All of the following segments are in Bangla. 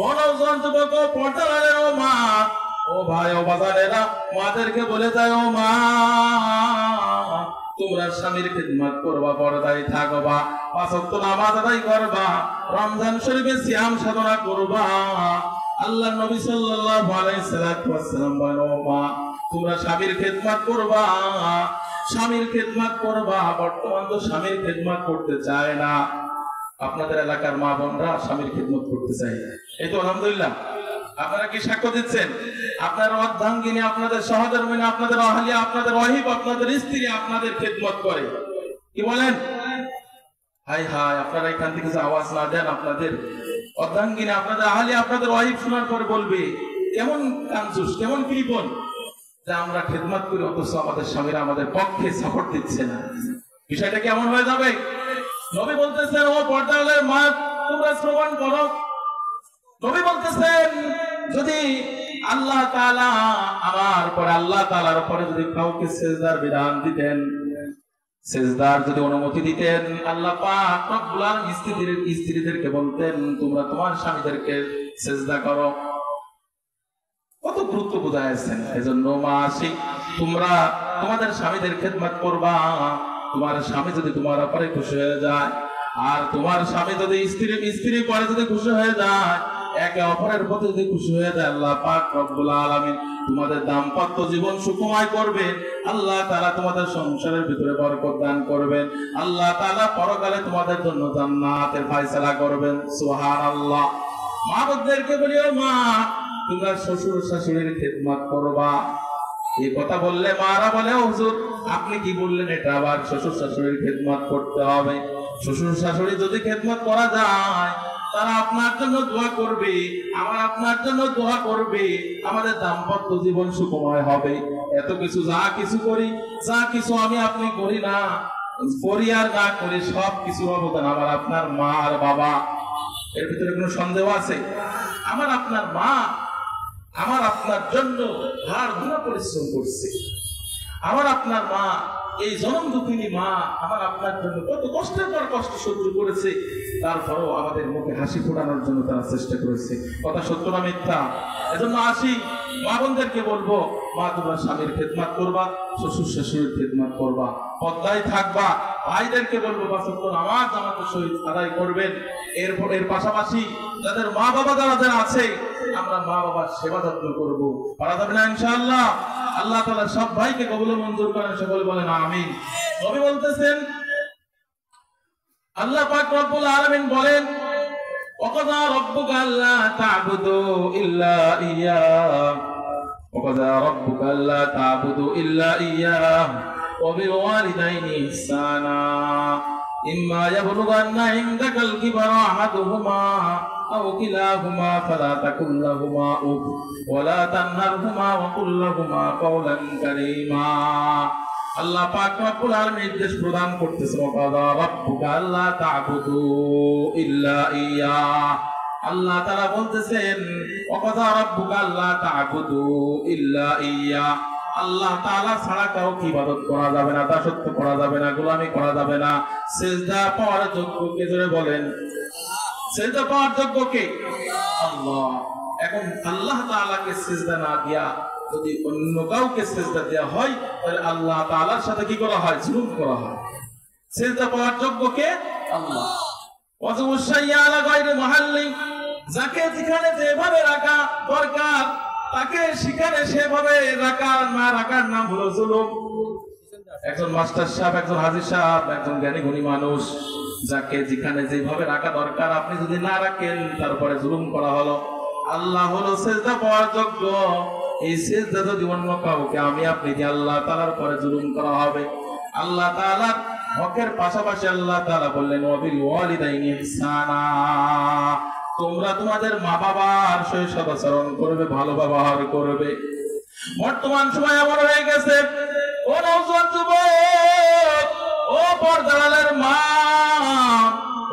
ও নওজোয়ান যুবক, ও পর্দাওয়ালার ও মা, ও ভাই, ও বাজারেরা, মাদেরকে বলে যায়, ও মা, তোমরা স্বামীর খিদমত করবা, পর্দায় থাকবা, পাঁচ ওয়াক্ত নামাজ আদায় করবা, রমজান শরীফে সিয়াম সাধনা করবা। আল্লাহর নবী সাল্লাল্লাহু আলাইহি ওয়াসাল্লাম বলেন, ও মা, তোমরা স্বামীর খিদমত করবা, স্বামীর খিদমত করবা। বর্তমান তো স্বামীর খিদমত করতে চায় না। আপনাদের এলাকার মা বোনরা স্বামীর খিদমত করতে চায়, এই তো আলহামদুলিল্লাহ। আপনারা কি সাক্ষ্য দিচ্ছেন? আপনার অর্ধাঙ্গিনী, আপনাদের সহধর্মিনী, আপনাদের আহলিয়া, আপনাদের ওয়াহিব, আপনাদের স্ত্রী আপনাদের খিদমত করে, কি বলেন? হাই হাই, আপনারা এখান থেকে যে আওয়াজ না দেন, আপনাদের অর্ধাঙ্গিনী, আপনাদের আহলিয়া, আপনাদের ওয়াহিব শোনার পরে বলবে কেমন কাঞ্জুস, কেমন কৃপণ যে আমরা খিদমত করি অথচ আমাদের স্বামীরা আমাদের পক্ষে সাপোর্ট দিচ্ছে না। বিষয়টা কেমন হয়ে যাবে? নবী বলতেছেন, ও পর্দাওয়ালার মা, তোমরা শ্রবণ করো। নবী বলতেছেন, যদি আল্লাহ তাআলা আমার পরে, আল্লাহ তাআলার পরে যদি কাউকে সিজদার বিধান দিতেন, সিজদার যদি অনুমতি দিতেন, আল্লাহ পাক রব্বুল আলামিন স্ত্রীদেরকে বলতেন, তোমরা তোমার স্বামীদেরকে সিজদা করো। কত গুরুত্ব বোঝাইছেন। এজন্য মা আসি, তোমরা তোমাদের স্বামীদের খেদমত করবা। তোমার স্বামী যদি তোমার উপরে খুশি হয়ে যায়, আর তোমার স্বামী যদি স্ত্রী পরে যদি খুশি হয়ে যায়, একে অপরের প্রতি যদি খুশি হয়ে যায়, আল্লাহ পাক রব্বুল আলামিন তোমাদের দাম্পত্য জীবন সুখময় করবেন। আল্লাহ তাআলা তোমাদের সংসারের ভিতরে বরকত দান করবেন। আল্লাহ তাআলা পরকালে তোমাদের জন্য জান্নাতের ফয়সালা করবেন। সুবহানাল্লাহ। মা বোনদেরকে বলি, ও মা, তোমরা শ্বশুর শাশুড়ির খেদমত করবা। এই কথা বললে মারা বলে, হুজুর আপনি কি বললেন, এটা আবার শ্বশুর শাশুড়ির খেদমত করতে হবে? শ্বশুর শাশুড়ি যদি খেদমত করা যায়, তারা আপনার জন্য দোয়া করবে, আমার আপনার জন্য দোয়া করবে, আমাদের দাম্পত্য জীবন সুখময় হবে। এত কিছু যা কিছু করি, যা কিছু আমি আপনি করি না, করি আর না করি, সব কিছুর অবদান আমার আপনার মা আর বাবা। এর ভিতরে কোনো সন্দেহ আছে? আমার আপনার মা আমার আপনার জন্য হাড় ভাঙা পরিশ্রম করছে। আমার আপনার মা, এই জনম দুঃখিনী মা, আমার আপনার জন্য কত কষ্টের পর কষ্ট সহ্য করেছে, তারপরও আমাদের মুখে হাসি ফোটানোর জন্য তারা চেষ্টা করেছে। কথা সত্য না মিথ্যা? এজন্য আসি, মা বোনদেরকে বলবো, মা তোমরা স্বামীর খেদমত করবা, শ্বশুর শাশুড়ির খেদমত করবা, পর্দায় থাকবা। ভাইদেরকে বলবো, পাঁচ ওয়াক্ত নামাজ জামাতের সহিত আদায় করবেন। এর পাশাপাশি যাদের মা বাবা যারা আছে, আমরা মা বাবার সেবা যত্ন করবো। পারা যাবে না ইনশাআল্লাহ? আল্লাহ তাআলা সব ভাইকে কবুল মঞ্জুর করেন, সকলে বলেন আমিন। নবী বলতেছেন, আল্লাহ পাক রব্বুল আলামিন বলেন, ওয়াকাযা রাব্বুকা আল্লা তা'বুদু ইল্লা ইয়্যাহু, ওয়াকাযা রাব্বুকা আল্লা তা'বুদু ইল্লা ইয়্যাহু ওয়া বিল ওয়ালিদাইনি ইহসানা ইম্মা ইয়াবলুগান্না ইনদাকাল কিবারা আহাদুহুমা আও কিলাহুমা ফালা তাকুল লাহুমা উফ ওয়া লা তানহারহুমা ওয়া কুল লাহুমা কাওলান কারীমা। আল্লাহ পাক রব্বুল আলামিন নির্দেশ প্রদান করতেছেন, ওয়াকাযা রাব্বুকা আল্লা তা'বুদু ইল্লা ইয়্যাহু। আল্লাহ তাআলা বলতেছেন, ওয়াকাযা রাব্বুকা আল্লা তা'বুদু ইল্লা ইয়্যাহু। আল্লাহ তাআলা ছাড়া কাউকে ইবাদত করা যাবে না, দাসত্ব করা যাবে না, গোলামি করা যাবে না। সিজদা পাওয়ার যোগ্য কে? জোরে বলেন, সিজদা পাওয়ার যোগ্য কে? আল্লাহ। এখন আল্লাহ তাআলাকে সিজদা না দিয়া যদি অন্য কাউকে সিজদা দেওয়া হয়, তাহলে আল্লাহ তাআলার সাথে কি করা হয়? জুলুম করা হয়। সিজদা পাওয়ার যোগ্য কে? আল্লাহ। ওয়াজুবুশ শাইআ আলা গায়রি মুহাল্লি, যাকে যেখানে যেভাবে রাখা দরকার তাকে সেখানে সেভাবে রাখার নাম হলো জুলুম। একজন মাস্টার সাহেব, একজন হাজী সাহেব, একজন জ্ঞানী গুণী মানুষ, যাকে যেখানে যেভাবে রাখা দরকার আপনি যদি না রাখেন, তারপরে জুলুম করা হলো। আল্লাহ হলো সিজদা পাওয়ার যোগ্য। এই সিজদা যদি অন্য কাউকে আমি আপনি দিয়ে আল্লাহ তাআলার পরে জুলুম করা হবে। আল্লাহ তাআলার হকের পাশাপাশি আল্লাহ তাআলা বললেন, ওয়া বিল ওয়ালিদাইনি ইহসানা, তোমরা তোমাদের মা বাবার সহিত সদাচরণ করবে, ভালো ব্যবহার করবে। বর্তমান সময় এমন হয়ে গেছে, ও নওজোয়ান যুবক, ও পর্দাওয়ালার মা,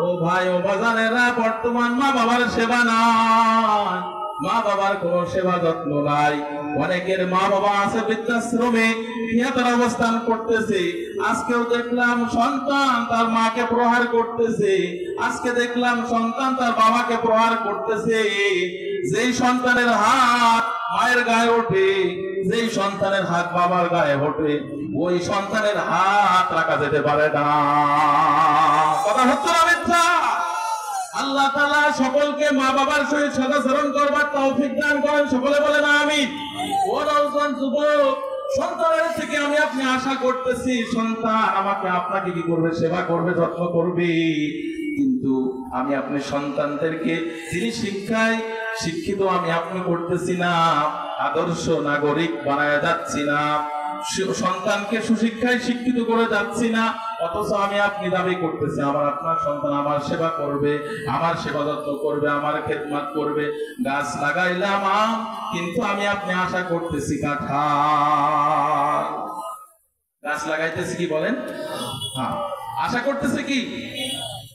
ও ভাই, ও বাজানেরা, বর্তমান মা বাবার সেবা নাই, মা বাবার কোনো সেবা যত্ন নাই। অনেকের মা বাবা আছে বৃদ্ধাশ্রমে নিহতের অবস্থান করতেছে। আজকেও দেখলাম সন্তান তার মাকে প্রহার করতেছে, আজকে দেখলাম সন্তান তার বাবাকে প্রহার করতেছে। যেই সন্তানের হাত মায়ের গায়ে ওঠে, যেই সন্তানের হাত বাবার গায়ে ওঠে, ওই সন্তানের হাত রাখা যেতে পারে না। কথা হচ্ছে না মিথ্যা? আল্লাহ তাআলা সকলকে মা বাবার সহিত সদাচরণ করবার তৌফিক দান করেন। সকলে বলেন আমিন। ও নওজোয়ান যুবক, সন্তানের থেকে আমি আপনি আশা করতেছি সন্তান আমাকে আপনাকে কি করবে, সেবা করবে, যত্ন করবে। কিন্তু আমি আপনি সন্তানদেরকে তিনি শিক্ষায় শিক্ষিত আমি আপনি করতেছি না, আদর্শ নাগরিক বানায় যাচ্ছি না, সন্তানকে সুশিক্ষায় শিক্ষিত করে যাচ্ছি না। অথচ আমি আপনি দাবি করতেছি আমার আপনার সন্তান আমার সেবা করবে, আমার সেবা যত্ন করবে, আমার খেদমত করবে। গাছ লাগাইলাম আম, কিন্তু আমি আপনি আশা করতেছি কাঁঠাল। গাছ লাগাইতেছি কি বলেন? হ্যাঁ, আশা করতেছি কি?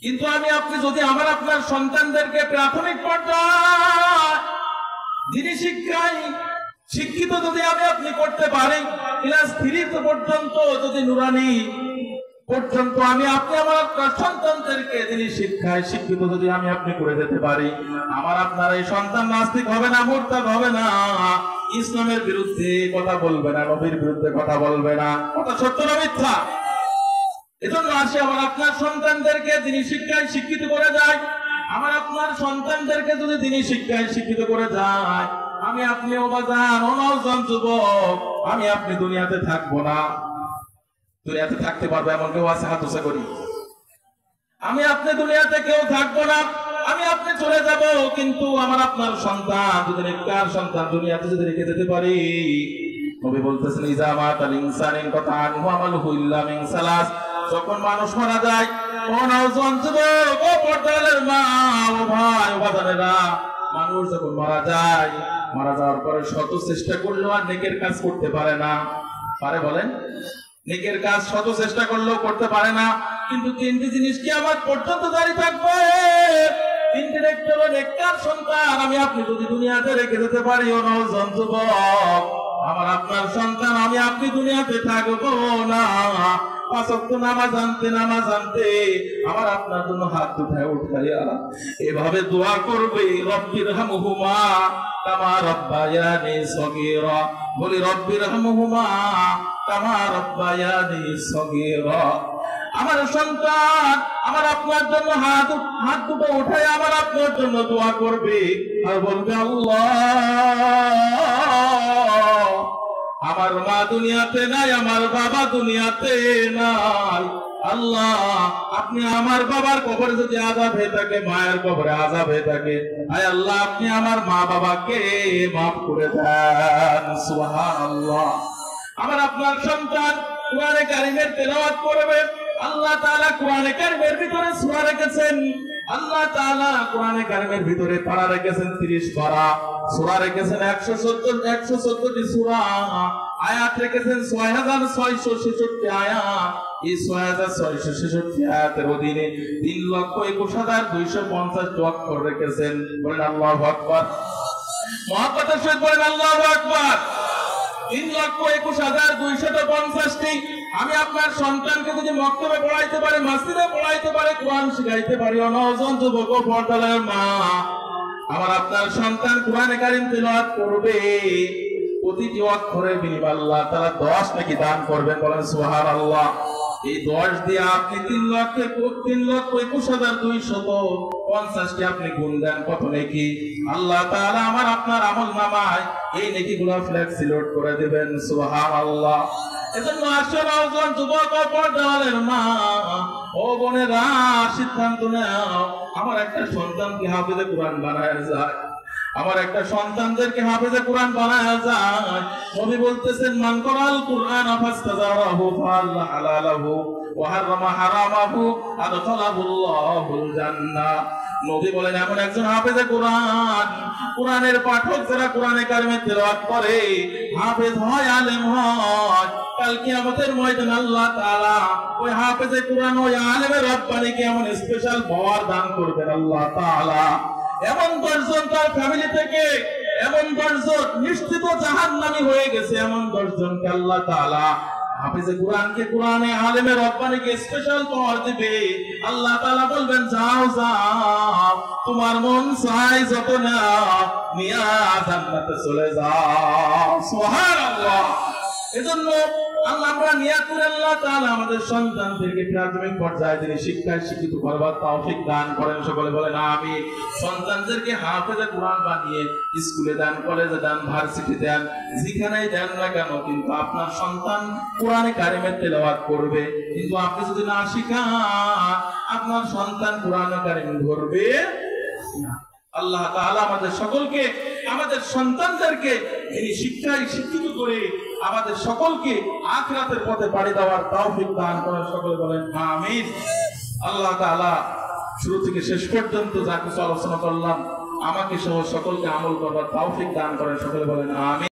কিন্তু আমি আপনি যদি আমার আপনার সন্তানদেরকে প্রাথমিক পর্যায়ে যিনি শিক্ষায় শিক্ষিত যদি আমি আপনি করতে পারি, ক্লাস 3 পর্যন্ত যদি নুরানি পর্যন্ত আমি আপনি আমার সন্তানদেরকে যিনি শিক্ষায় শিক্ষিত যদি আমি আপনি করে যেতে পারি, আমার আপনার এই সন্তান নাস্তিক হবে না, মুরতাদ হবে না, ইসলামের বিরুদ্ধে কথা বলবে না, নবীর বিরুদ্ধে কথা বলবে না। কথা সত্য না মিথ্যা? এজন্য আসে আমার আপনার সন্তানদেরকে যিনি শিক্ষায় শিক্ষিত করে যায়, আমার আপনার সন্তানদেরকে যদি তিনি শিক্ষায় শিক্ষিত করে যায়, আমি আপনি ওবাজান ও নওজোয়ান যুবক, আমি আপনি দুনিয়াতে থাকবো না। দুনিয়াতে থাকতে পারবো এমন কেউ আছে? হাত উঁচা করি। আমি আপনি দুনিয়াতে কেউ থাকবো না, আমি আপনি চলে যাব। কিন্তু আমার আপনার সন্তান যদি নেককার সন্তান দুনিয়াতে যদি রেখে যেতে পারি, নবী বলতেছেন ইজা মাতাল ইনসানিন কাতান ওয়া আমালুহু ইল্লা মিন সালাস। যখন মানুষ মারা যায়, ও নওজোয়ান যুবক, ও পর্দালের মা, ও ভাই, ও বাজানেরা, মানুষ যখন মারা যায়, মারা যাওয়ার পরে শত চেষ্টা করলেও আর নেকের কাজ করতে পারে না। পারে বলেন? নেকের কাজ শত চেষ্টা করলেও করতে পারে না। কিন্তু তিনটি জিনিস কিয়ামত পর্যন্ত জারি থাকবে। তিনটি দেখতে হলো নেককার সন্তান আমি আপনি যদি দুনিয়াতে রেখে যেতে পারি, ও নওজোয়ান যুবক, আমার আপনার সন্তান আমি আপনি দুনিয়াতে থাকবো না। 5 ওয়াক্ত নামাজ আনতে আমার আপনার জন্য হাত উঠাইয়া এভাবে দোয়া করবে, রব্বিরহামহুমা কামা রব্বায়ানি সগীরা। বলি রব্বিরহামহুমা কামা রব্বায়ানি সগীরা। আমার সন্তান আমার আপনার জন্য হাত দুটো উঠাই আমার আপনার জন্য দোয়া করবে আর বলবে, আল্লাহ, আমার মা দুনিয়াতে নাই, আমার বাবা দুনিয়াতে নাই, আল্লাহ আপনি আমার বাবার কবরে যদি আযাব হয়ে থাকে, মায়ের কবরে আযাব হয়ে থাকে, আয় আল্লাহ আপনি আমার মা বাবাকে মাফ করে দেন। সুবহানাল্লাহ। আমার আপনার সন্তান কোরআনে কারীমের তেলাওয়াত করবে। আল্লাহ তাআলা কোরআনে কারীমের ভিতরে সূরা রেখেছেন, আল্লাহ তাআলা কোরআনে কারীমের ভিতরে পারা রেখেছেন 30 পারা, সূরা রেখেছেন 114টি সূরা, আয়াত রেখেছেন 6666 আয়াত। এই 6666 আয়াতের অধীনে 3,21,250 অক্ষর রেখেছেন। বলেন আল্লাহু আকবার। মুহাব্বতের সহিত বলেন আল্লাহু আকবার। 3,21,250টি আমি আপনার সন্তানকে যদি মক্তবে পড়াইতে পারি, মসজিদে পড়াইতে পারি, কোরআন শিখাইতে পারি, নওজোয়ান যুবক ও পর্দালের মা, আমার আপনার সন্তান কোরআনে কারীম তেলাওয়াত করবে, প্রতিটি অক্ষরের বিনিময়ে আল্লাহ তাআলা 10 নাকি দান করবেন। বলেন সুবহানাল্লাহ। এই 10 দিয়ে আপনি 3,21,250টি আপনি গুণ দেন, কত নেকি আল্লাহ তাআলা আমার আপনার আমলনামায় এই নেকিগুলো ফ্লেক্সিলোড করে দিবেন। সুবহানাল্লাহ। এজন্য আসুন নওজোয়ান যুবক ও পর্দালের মা, ও বোনেরা, সিদ্ধান্ত নাও, আমার একটা সন্তানকে হাফেজে কোরআন বানায় যায়, আমার একটা সন্তানদেরকে হাফেজে কোরআন বানায়া যায়। নবী বলতেছেন, মান করাল কুরআন ফাস্তাজারাহু ফাআল্লাহ হালালাহু ওয়া হারামা হারামাহু আদখালাহুল্লাহুল জান্নাহ। নবী বলেন, এমন একজন হাফেজে কোরআন, কোরআনের পাঠক যারা কোরআনে কারিমে তেলাওয়াত করে, হাফেজ হয়, আলেম হয়, কাল কিয়ামতের ময়দানে আল্লাহ তাআলা ওই হাফেজে কোরআন ওই আলেমের রব্বানিকে এমন স্পেশাল পাওয়ার দান করবেন আল্লাহ তাআলা। এমন 10 জন তার ফ্যামিলি থেকে এমন 10 জন নিশ্চিত জাহান্নামী হয়ে গেছে, এমন 10 জনকে আল্লাহ তাআলা হাফেজে কোরআনকে, কোরআনে আলেমে রব্বানিকে স্পেশাল পাওয়ার দিবে। আল্লাহ তাআলা বলবেন যাও যাও, তোমার মন চাই যত না নিয়া জান্নাতে চলে যাও। সুবহানাল্লাহ। এজন্য আল্লাহ আমরা নিয়াত করে আল্লাহ তাআলা আমাদের সন্তানদেরকে প্রাথমিক পর্যায়ে তিনি শিক্ষায় শিক্ষিত করবার তৌফিক দান করেন। সকলে বলেন আমিন। সন্তানদেরকে হাফেজে কোরআন বানিয়ে স্কুলে দেন, কলেজে দেন, ভার্সিটি দেন, যেখানেই দেন না কেন, কিন্তু আপনার সন্তান কোরআনে কারিমের তেলাওয়াত করবে। কিন্তু আপনি যদি না শিখান, আপনার সন্তান কোরআনে কারিম ধরবে না। আল্লাহ তাআলা আমাদের সকলকে, আমাদের সন্তানদেরকে তিনি শিক্ষায় শিক্ষিত করে আমাদের সকলকে আখিরাতের পথে পাড়ি দেওয়ার তৌফিক দান করেন। সকলে বলেন আমিন। আল্লাহ তাআলা শুরু থেকে শেষ পর্যন্ত যা কিছু আলোচনা করলাম, আমাকে সহ সকলকে আমল করবার তৌফিক দান করেন। সকলে বলেন আমিন।